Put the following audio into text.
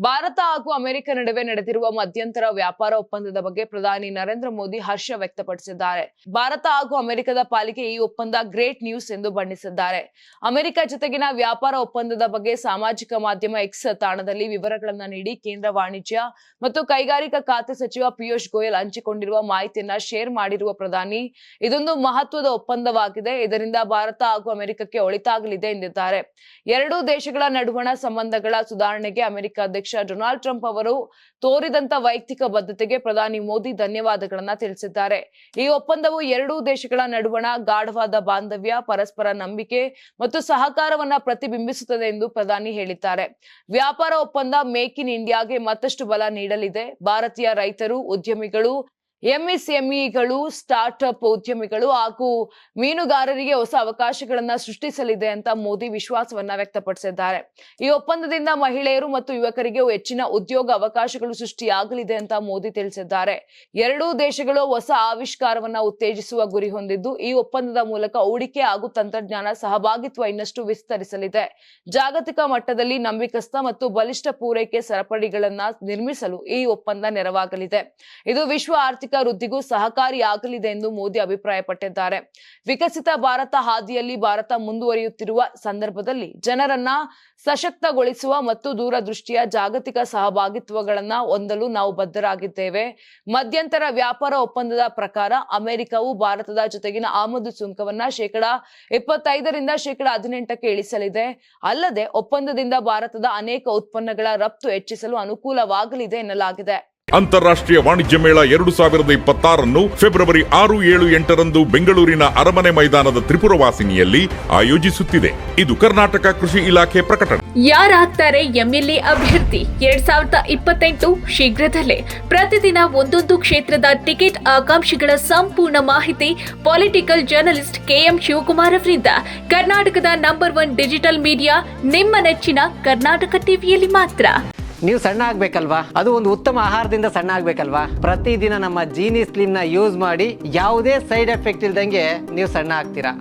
ಭಾರತ ಹಾಗೂ ಅಮೆರಿಕ ನಡುವೆ ನಡೆದಿರುವ ಮಧ್ಯಂತರ ವ್ಯಾಪಾರ ಒಪ್ಪಂದದ ಬಗ್ಗೆ ಪ್ರಧಾನಿ ನರೇಂದ್ರ ಮೋದಿ ಹರ್ಷ ವ್ಯಕ್ತಪಡಿಸಿದ್ದಾರೆ. ಭಾರತ ಹಾಗೂ ಅಮೆರಿಕದ ಪಾಲಿಗೆ ಈ ಒಪ್ಪಂದ ಗ್ರೇಟ್ ನ್ಯೂಸ್ ಎಂದು ಬಣ್ಣಿಸಿದ್ದಾರೆ. ಅಮೆರಿಕ ಜೊತೆಗಿನ ವ್ಯಾಪಾರ ಒಪ್ಪಂದದ ಬಗ್ಗೆ ಸಾಮಾಜಿಕ ಮಾಧ್ಯಮ ಎಕ್ಸ್ ತಾಣದಲ್ಲಿ ವಿವರಗಳನ್ನು ನೀಡಿ ಕೇಂದ್ರ ವಾಣಿಜ್ಯ ಮತ್ತು ಕೈಗಾರಿಕಾ ಖಾತೆ ಸಚಿವ ಪಿಯೂಷ್ ಗೋಯಲ್ ಹಂಚಿಕೊಂಡಿರುವ ಮಾಹಿತಿಯನ್ನ ಶೇರ್ ಮಾಡಿರುವ ಪ್ರಧಾನಿ, ಇದೊಂದು ಮಹತ್ವದ ಒಪ್ಪಂದವಾಗಿದೆ. ಇದರಿಂದ ಭಾರತ ಹಾಗೂ ಅಮೆರಿಕಕ್ಕೆ ಒಳಿತಾಗಲಿದೆ ಎಂದಿದ್ದಾರೆ. ಎರಡೂ ದೇಶಗಳ ನಡುವಣ ಸಂಬಂಧಗಳ ಸುಧಾರಣೆಗೆ ಅಮೆರಿಕ ಅಧ್ಯಕ್ಷ ಡೊನಾಲ್ಡ್ ಟ್ರಂಪ್ ಅವರು ತೋರಿದಂತ ವೈಯಕ್ತಿಕ ಬದ್ಧತೆಗೆ ಪ್ರಧಾನಿ ಮೋದಿ ಧನ್ಯವಾದಗಳನ್ನ ತಿಳಿಸಿದ್ದಾರೆ. ಈ ಒಪ್ಪಂದವು ಎರಡೂ ದೇಶಗಳ ನಡುವಣ ಗಾಢವಾದ ಬಾಂಧವ್ಯ, ಪರಸ್ಪರ ನಂಬಿಕೆ ಮತ್ತು ಸಹಕಾರವನ್ನ ಪ್ರತಿಬಿಂಬಿಸುತ್ತದೆ ಎಂದು ಪ್ರಧಾನಿ ಹೇಳಿದ್ದಾರೆ. ವ್ಯಾಪಾರ ಒಪ್ಪಂದ ಮೇಕ್ ಇನ್ ಇಂಡಿಯಾಗೆ ಮತ್ತಷ್ಟು ಬಲ ನೀಡಲಿದೆ. ಭಾರತೀಯ ರೈತರು, ಉದ್ಯಮಿಗಳು, ಎಂಎಸ್ಎಂಇಗಳು, ಸ್ಟಾರ್ಟ್ಅಪ್ ಉದ್ಯಮಿಗಳು ಹಾಗೂ ಮೀನುಗಾರರಿಗೆ ಹೊಸ ಅವಕಾಶಗಳನ್ನ ಸೃಷ್ಟಿಸಲಿದೆ ಅಂತ ಮೋದಿ ವಿಶ್ವಾಸವನ್ನ ವ್ಯಕ್ತಪಡಿಸಿದ್ದಾರೆ. ಈ ಒಪ್ಪಂದದಿಂದ ಮಹಿಳೆಯರು ಮತ್ತು ಯುವಕರಿಗೆ ಹೆಚ್ಚಿನ ಉದ್ಯೋಗ ಅವಕಾಶಗಳು ಸೃಷ್ಟಿಯಾಗಲಿದೆ ಅಂತ ಮೋದಿ ತಿಳಿಸಿದ್ದಾರೆ. ಎರಡೂ ದೇಶಗಳು ಹೊಸ ಆವಿಷ್ಕಾರವನ್ನ ಉತ್ತೇಜಿಸುವ ಗುರಿ ಹೊಂದಿದ್ದು, ಈ ಒಪ್ಪಂದದ ಮೂಲಕ ಹೂಡಿಕೆ ಹಾಗೂ ತಂತ್ರಜ್ಞಾನ ಸಹಭಾಗಿತ್ವ ಇನ್ನಷ್ಟು ವಿಸ್ತರಿಸಲಿದೆ. ಜಾಗತಿಕ ಮಟ್ಟದಲ್ಲಿ ನಂಬಿಕಸ್ಥ ಮತ್ತು ಬಲಿಷ್ಠ ಪೂರೈಕೆ ಸರಪಳಿಗಳನ್ನ ನಿರ್ಮಿಸಲು ಈ ಒಪ್ಪಂದ ನೆರವಾಗಲಿದೆ. ಇದು ವಿಶ್ವ ಆರ್ಥಿಕ ವೃದ್ಧಿಗೂ ಸಹಕಾರಿಯಾಗಲಿದೆ ಎಂದು ಮೋದಿ ಅಭಿಪ್ರಾಯಪಟ್ಟಿದ್ದಾರೆ. ವಿಕಸಿತ ಭಾರತ ಹಾದಿಯಲ್ಲಿ ಭಾರತ ಮುಂದುವರಿಯುತ್ತಿರುವ ಸಂದರ್ಭದಲ್ಲಿ ಜನರನ್ನ ಸಶಕ್ತಗೊಳಿಸುವ ಮತ್ತು ದೂರದೃಷ್ಟಿಯ ಜಾಗತಿಕ ಸಹಭಾಗಿತ್ವಗಳನ್ನ ಹೊಂದಲು ನಾವು ಬದ್ಧರಾಗಿದ್ದೇವೆ. ಮಧ್ಯಂತರ ವ್ಯಾಪಾರ ಒಪ್ಪಂದದ ಪ್ರಕಾರ ಅಮೆರಿಕವು ಭಾರತದ ಜೊತೆಗಿನ ಆಮದು ಸುಂಕವನ್ನ %25 %18ಕ್ಕೆ ಇಳಿಸಲಿದೆ. ಅಲ್ಲದೆ ಒಪ್ಪಂದದಿಂದ ಭಾರತದ ಅನೇಕ ಉತ್ಪನ್ನಗಳ ರಫ್ತು ಹೆಚ್ಚಿಸಲು ಅನುಕೂಲವಾಗಲಿದೆ ಎನ್ನಲಾಗಿದೆ. ಅಂತಾರಾಷ್ಟ್ರೀಯ ವಾಣಿಜ್ಯ ಮೇಳ 2026 ಫೆಬ್ರವರಿ 6, 7, 8ರಂದು ಬೆಂಗಳೂರಿನ ಅರಮನೆ ಮೈದಾನದ ತ್ರಿಪುರವಾಸಿನಿಯಲ್ಲಿ ಆಯೋಜಿಸುತ್ತಿದೆ. ಇದು ಕರ್ನಾಟಕ ಕೃಷಿ ಇಲಾಖೆ ಪ್ರಕಟಣೆ. ಯಾರಾಗ್ತಾರೆ ಎಂಎಲ್ಎ ಅಭ್ಯರ್ಥಿ 2028 ಶೀಘ್ರದಲ್ಲೇ. ಪ್ರತಿದಿನ ಒಂದೊಂದು ಕ್ಷೇತ್ರದ ಟಿಕೆಟ್ ಆಕಾಂಕ್ಷಿಗಳ ಸಂಪೂರ್ಣ ಮಾಹಿತಿ ಪೊಲಿಟಿಕಲ್ ಜರ್ನಲಿಸ್ಟ್ KM ಶಿವಕುಮಾರ್ ಅವರಿಂದ. ಕರ್ನಾಟಕದ ನಂಬರ್ 1 ಡಿಜಿಟಲ್ ಮೀಡಿಯಾ ನಿಮ್ಮ ನೆಚ್ಚಿನ ಕರ್ನಾಟಕ ಟಿವಿಯಲ್ಲಿ ಮಾತ್ರ. ನೀವು ಸಣ್ಣ ಆಗ್ಬೇಕಲ್ವಾ? ಅದು ಒಂದು ಉತ್ತಮ ಆಹಾರದಿಂದ ಸಣ್ಣ ಆಗ್ಬೇಕಲ್ವಾ? ಪ್ರತಿದಿನ ನಮ್ಮ ಜೀನಿ ಸ್ಲಿಮ್ ನ ಯೂಸ್ ಮಾಡಿ ಯಾವುದೇ ಸೈಡ್ ಎಫೆಕ್ಟ್ ಇಲ್ದಂಗೆ ನೀವು ಸಣ್ಣ ಆಗ್ತೀರಾ.